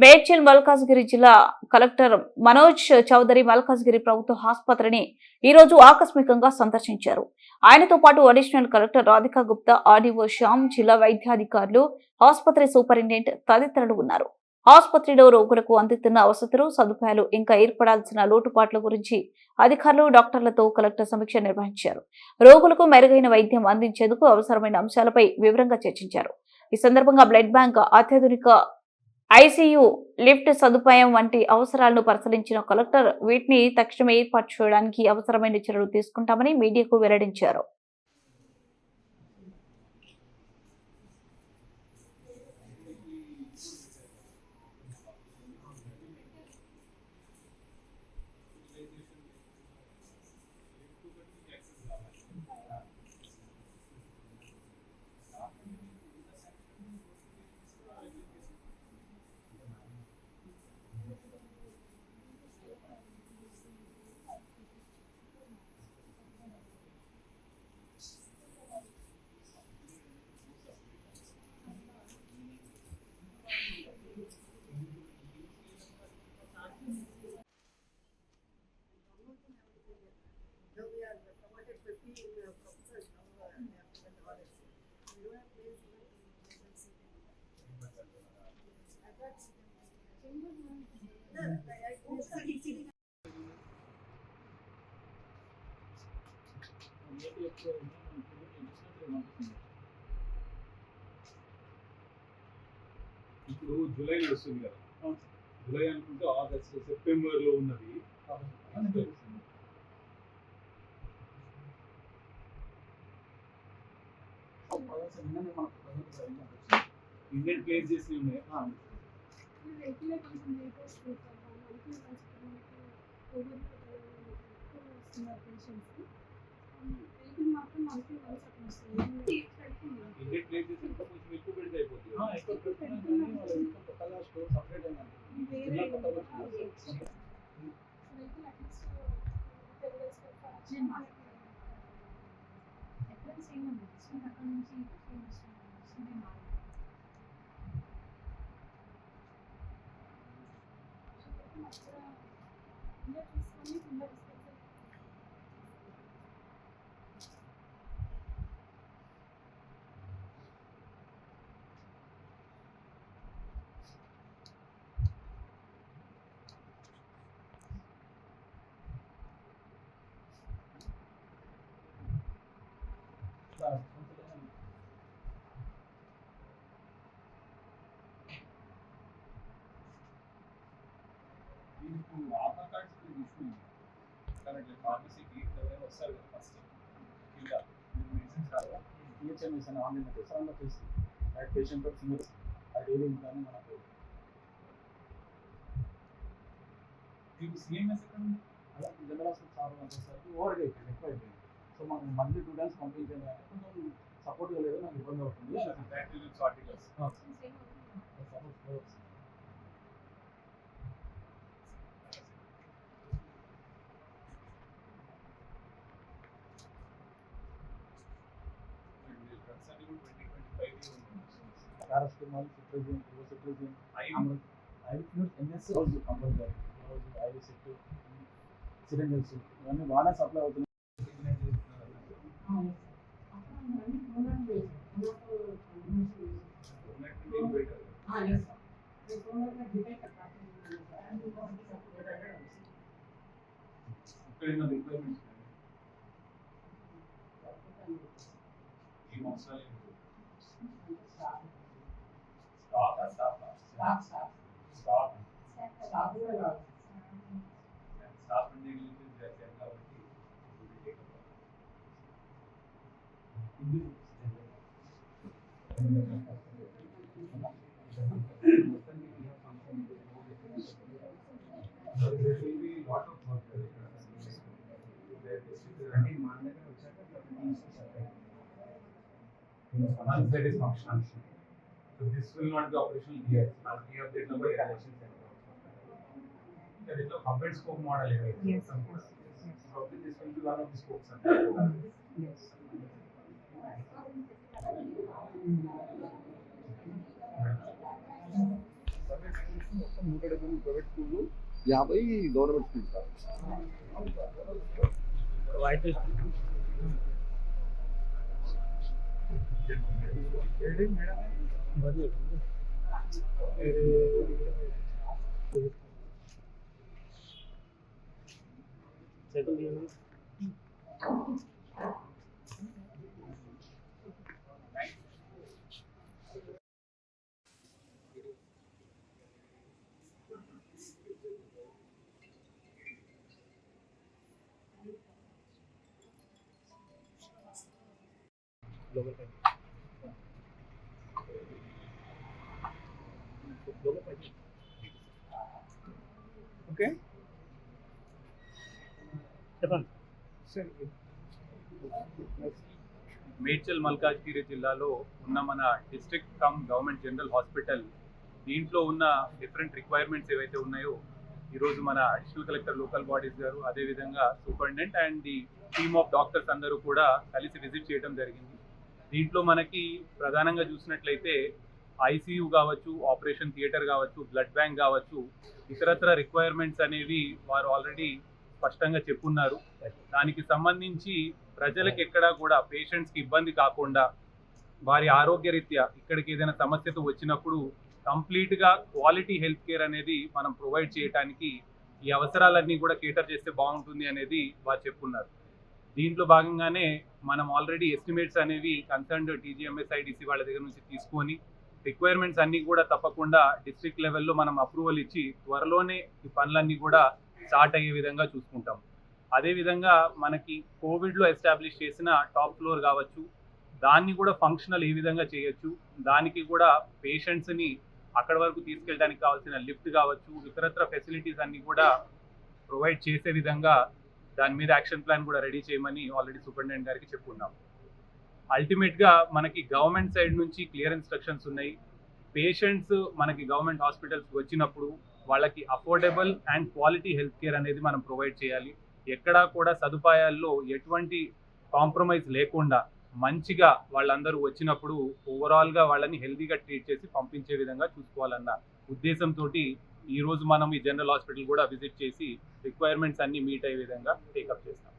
మేడ్చల్ మల్కాజ్గిరి జిల్లా కలెక్టర్ మనోజ్ చౌదరి మల్కాజ్గిరి ప్రభుత్వ ఆసుపత్రిని ఈ రోజు ఆకస్మికంగా సందర్శించారు. ఆయనతో పాటు additional collector Radhika Gupta, RDO Shyam, జిల్లా వైద్యాధికారులు, ఆసుపత్రి సూపరింటెండెంట్ తదితరులు ఉన్నారు. ఆసుపత్రిలో రోగులకు అందుతున్న వసతులు, సదుపాయాలు ఇంకా ఏర్పడాల్సిన లోటుపాట్ల గురించి అధికారులు, డాక్టర్లతో కలెక్టర్ సమీక్ష నిర్వహించారు. రోగులకు మెరుగైన వైద్యం అందించేందుకు అవసరమైన అంశాలపై వివరంగా చర్చించారు. ఈ సందర్భంగా బ్లడ్ బ్యాంక్, అత్యాధునిక ఐసీయూ, లిఫ్ట్ సదుపాయం వంటి అవసరాలను పరిశీలించిన కలెక్టర్ వీటిని తక్షణమే ఏర్పాటు చేయడానికి అవసరమైన చర్యలు తీసుకుంటామని మీడియాకు వెల్లడించారు. ఇప్పుడు జూలై నడుస్తుంది కదా, జూలై అనుకుంటే ఆగస్ట్, సెప్టెంబర్ లో ఉన్నది. ఇండియన్ ప్లేస్ చేసి ఉన్నాయి. ఇండియన్ ప్లేస్ చేసి కొంచెం ఎక్కువ పెడితే అయిపోతుంది. ఆధార్ కార్డ్స్ తీసుకుని ఫార్మసీకి వస్తారు కదా, ఫస్ట్ కింద మెడిసిన్స్ కాదు, టీహెచ్ఎంఎస్ అని ఆన్లైన్ ప్రసారంలో చేసి పేషెంట్ సింగిల్ అది ఏది కానీ మనకు సిఎంఎస్ అలా జనరల్ హాస్పిటల్ చాలా వచ్చేసరికి ఓవర్గా అయిపోయింది, ఎక్కువ అయిపోయింది. సో మనం మంత్లీ 2 టైమ్స్ పంపించాలి, కొంచెం సపోర్ట్గా లేదు, నాకు ఇబ్బంది అవుతుంది. Paracetamol, cetirizine, cetirizine, compulsory IV set, syringes ఇవన్నీ బాగానే సప్లై అవుతున్నాయి. Once that is functional, so this will not be operational here. We have the number collection center. That is a hub and spoke model. Yes. Probably this will be one of the spokes. Yes. మొత్తం 170 private స్కూళ్ళు 50 government school sir. Okay Medchal Malkajgiri జిల్లాలో ఉన్న మన district come government general hospital దీంట్లో ఉన్న different requirements ఏవైతే ఉన్నాయో ఈరోజు మన అడిషనల్ కలెక్టర్ లోకల్ బాడీస్ గారు అదేవిధంగా superintendent and the team of doctors అందరూ కూడా కలిసి విజిట్ చేయడం జరిగింది. దీంట్లో మనకి ప్రధానంగా చూసినట్లయితే ఐసీయూ కావచ్చు, ఆపరేషన్ థియేటర్ కావచ్చు, బ్లడ్ బ్యాంక్ కావచ్చు, ఇతరత్ర రిక్వైర్మెంట్స్ అనేవి వారు ఆల్రెడీ స్పష్టంగా చెప్పున్నారు. దానికి సంబంధించి ప్రజలకు ఎక్కడా కూడా పేషెంట్స్కి ఇబ్బంది కాకుండా వారి ఆరోగ్యరీత్యా ఇక్కడికి ఏదైనా సమస్యతో వచ్చినప్పుడు కంప్లీట్గా క్వాలిటీ హెల్త్ కేర్ అనేది మనం ప్రొవైడ్ చేయడానికి ఈ అవసరాలన్నీ కూడా కేటర్ చేస్తే బాగుంటుంది అనేది వారు చెప్పున్నారు. దీంట్లో భాగంగానే మనం ఆల్రెడీ ఎస్టిమేట్స్ అనేవి కన్సర్న్డ్ టీజీఎంఎస్ ఐడిసి వాళ్ళ దగ్గర నుంచి తీసుకొని రిక్వైర్మెంట్స్ అన్నీ కూడా తప్పకుండా డిస్ట్రిక్ట్ లెవెల్లో మనం అప్రూవల్ ఇచ్చి త్వరలోనే ఈ పనులన్నీ కూడా స్టార్ట్ అయ్యే విధంగా చూసుకుంటాం. అదేవిధంగా మనకి కోవిడ్లో ఎస్టాబ్లిష్ చేసిన టాప్ ఫ్లోర్ కావచ్చు, దాన్ని కూడా ఫంక్షనల్ ఏ విధంగా చేయొచ్చు, దానికి కూడా పేషెంట్స్ని అక్కడ వరకు తీసుకెళ్ళడానికి కావాల్సిన లిఫ్ట్ కావచ్చు, ఇతరత్ర ఫెసిలిటీస్ అన్నీ కూడా ప్రొవైడ్ చేసే విధంగా దాని మీద యాక్షన్ ప్లాన్ కూడా రెడీ చేయమని ఆల్రెడీ సూపరింటెండెంట్ గారికి చెప్పుకున్నాం. అల్టిమేట్గా మనకి గవర్నమెంట్ సైడ్ నుంచి క్లియర్ ఇన్స్ట్రక్షన్స్ ఉన్నాయి. పేషెంట్స్ మనకి గవర్నమెంట్ హాస్పిటల్స్కి వచ్చినప్పుడు వాళ్ళకి affordable and quality health care అనేది మనం ప్రొవైడ్ చేయాలి. ఎక్కడా కూడా సదుపాయాల్లో ఎటువంటి కాంప్రమైజ్ లేకుండా మంచిగా వాళ్ళందరూ వచ్చినప్పుడు ఓవరాల్గా వాళ్ళని హెల్తీగా ట్రీట్ చేసి పంపించే విధంగా చూసుకోవాలన్న ఉద్దేశంతో ఈరోజు మనం ఈ జనరల్ హాస్పిటల్ కూడా విజిట్ చేసి రిక్వైర్మెంట్స్ అన్నీ మీట్ అయ్యే విధంగా టేకప్ చేస్తాం.